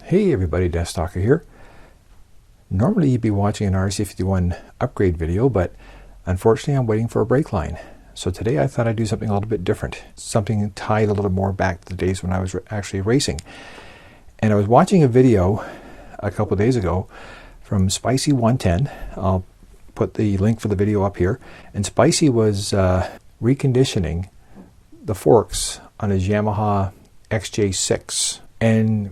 Hey everybody, DeathsStalker here. Normally you'd be watching an RC51 upgrade video, but unfortunately I'm waiting for a brake line. So today I thought I'd do something a little bit different, something tied a little more back to the days when I was actually racing. And I was watching a video a couple days ago from Spicy110. I'll put the link for the video up here. And Spicy was reconditioning the forks on his Yamaha XJ6. And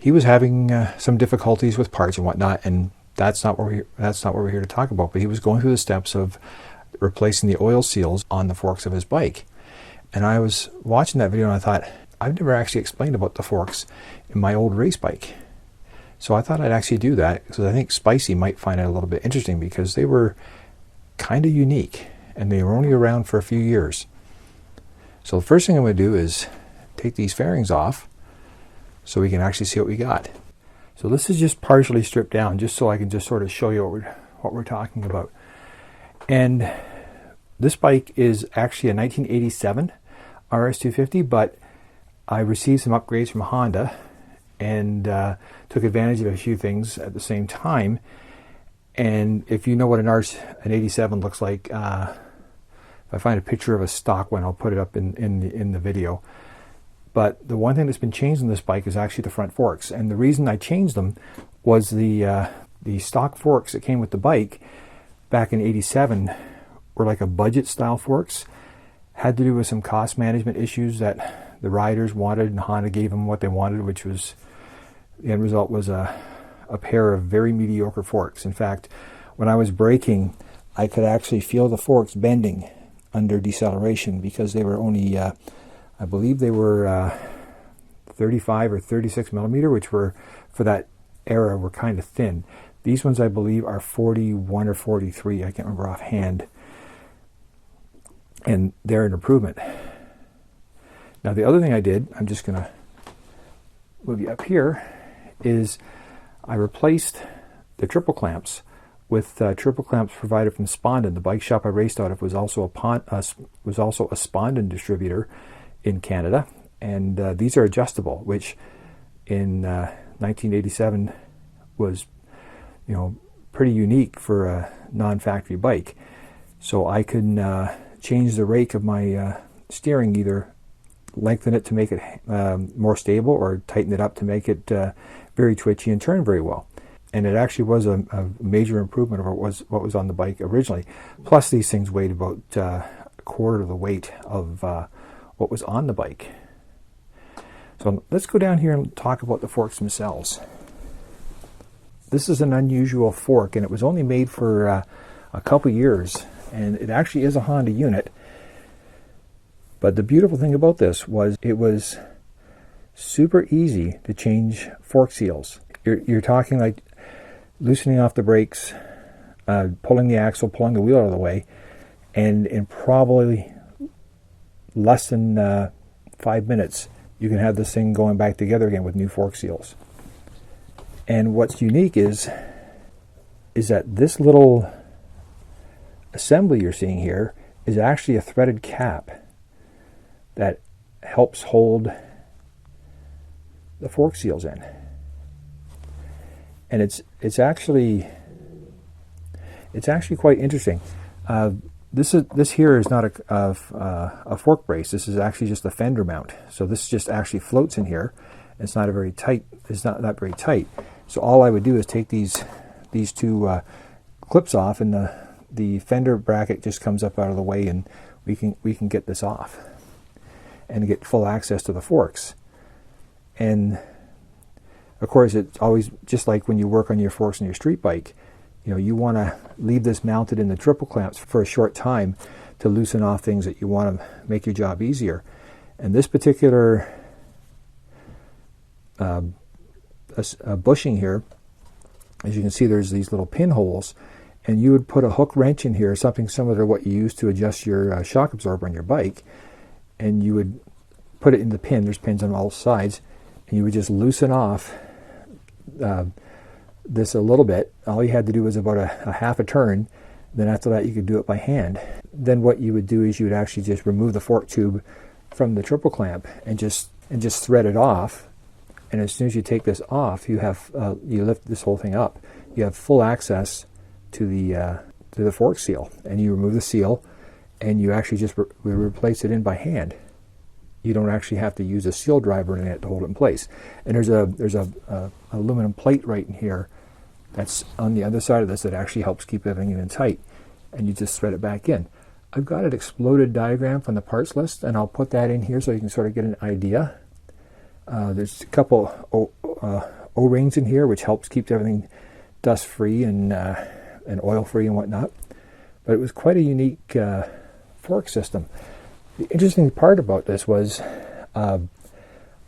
he was having some difficulties with parts and whatnot, and that's not what we're here to talk about. But he was going through the steps of replacing the oil seals on the forks of his bike. And I was watching that video and I thought, I've never actually explained about the forks in my old race bike. So I thought I'd actually do that because I think Spicy might find it a little bit interesting because they were kind of unique and they were only around for a few years. So the first thing I'm going to do is take these fairings off so we can actually see what we got. So this is just partially stripped down just so I can just sort of show you what we're talking about. And this bike is actually a 1987 RS250, but I received some upgrades from Honda and took advantage of a few things at the same time. And if you know what an 87 looks like, if I find a picture of a stock one, I'll put it up in the video. But the one thing that's been changed on this bike is actually the front forks. And the reason I changed them was the stock forks that came with the bike back in 87 were like a budget style forks. Had to do with some cost management issues that the riders wanted, and Honda gave them what they wanted, which was, the end result was a pair of very mediocre forks. In fact, when I was braking, I could actually feel the forks bending under deceleration because they were only I believe they were 35 or 36 millimeter, which were, for that era, were kind of thin. These ones, I believe, are 41 or 43. I can't remember offhand. And they're an improvement. Now, the other thing I did, I'm just going to move you up here, is I replaced the triple clamps with triple clamps provided from Spondon. The bike shop I raced out of was also a Spondon distributor in Canada, and these are adjustable, which in 1987 was, you know, pretty unique for a non-factory bike. So I can change the rake of my steering, either lengthen it to make it more stable or tighten it up to make it very twitchy and turn very well. And it actually was a major improvement over what was on the bike originally. Plus, these things weighed about a quarter of the weight of what was on the bike. So let's go down here and talk about the forks themselves. This is an unusual fork, and it was only made for a couple years, and it actually is a Honda unit. But the beautiful thing about this was it was super easy to change fork seals. You're talking like loosening off the brakes, pulling the axle, pulling the wheel out of the way, and in probably less than 5 minutes, you can have this thing going back together again with new fork seals. And what's unique is that this little assembly you're seeing here is actually a threaded cap that helps hold the fork seals in. And it's actually quite interesting. This here is not a fork brace. This is actually just a fender mount. So this just actually floats in here. It's not very tight. It's not very tight. So all I would do is take these two clips off, and the fender bracket just comes up out of the way, and we can get this off and get full access to the forks. And of course, it's always just like when you work on your forks on your street bike. You know, you want to leave this mounted in the triple clamps for a short time to loosen off things that you want to make your job easier. And this particular bushing here, as you can see, there's these little pinholes, and you would put a hook wrench in here, something similar to what you use to adjust your shock absorber on your bike, and you would put it in the pin. There's pins on all sides, and you would just loosen off this a little bit. All you had to do was about a half a turn. Then after that, you could do it by hand. Then what you would do is you would actually just remove the fork tube from the triple clamp and just thread it off And as soon as you take this off, you have you lift this whole thing up. You have full access to the fork seal, and you remove the seal, and you actually just replace it in by hand. You don't actually have to use a seal driver in it to hold it in place. And there's a aluminum plate right in here that's on the other side of this that actually helps keep everything in tight, and you just thread it back in. I've got an exploded diagram from the parts list, and I'll put that in here so you can sort of get an idea. There's a couple O-rings in here, which helps keep everything dust-free and oil-free and whatnot. But it was quite a unique fork system. The interesting part about this was I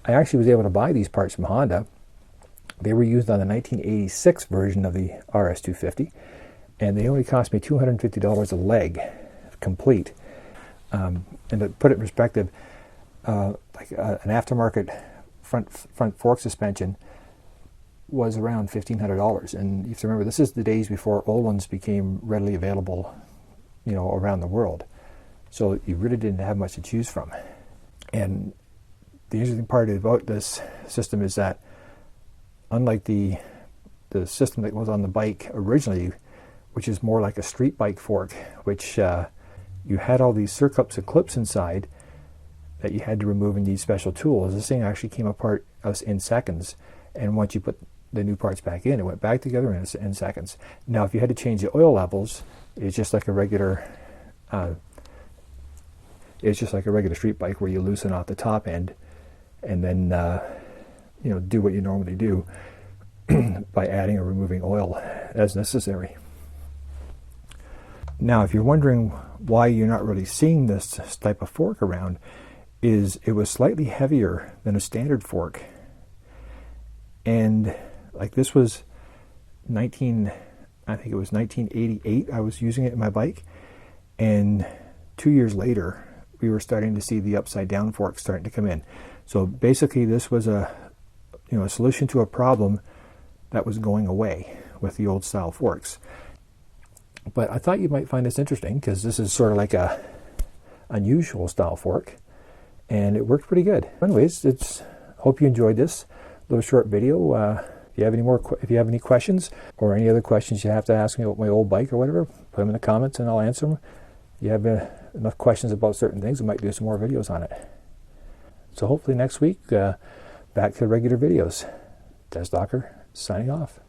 actually was able to buy these parts from Honda. They were used on the 1986 version of the RS250, and they only cost me $250 a leg, complete. And to put it in perspective, like an aftermarket front fork suspension was around $1,500. And you have to remember, this is the days before old ones became readily available, you know, around the world. So you really didn't have much to choose from. And the interesting part about this system is that, unlike the system that was on the bike originally, which is more like a street bike fork, which you had all these circlips and clips inside that you had to remove and need special tools. This thing actually came apart in seconds, and once you put the new parts back in, it went back together in seconds. Now, if you had to change the oil levels, it's just like a regular street bike where you loosen off the top end and then you know, do what you normally do by adding or removing oil as necessary. Now, if you're wondering why you're not really seeing this type of fork around, is it was slightly heavier than a standard fork. And like this was I think it was 1988 I was using it in my bike, and 2 years later we were starting to see the upside down fork starting to come in. So basically this was a solution to a problem that was going away with the old style forks. But I thought you might find this interesting because this is sort of like a unusual style fork, and it worked pretty good. Anyways, hope you enjoyed this little short video. If you have any questions or any other questions you have to ask me about my old bike or whatever, put them in the comments and I'll answer them. If you have enough questions about certain things, I might do some more videos on it. So hopefully next week, back to regular videos. DeathsStalker signing off.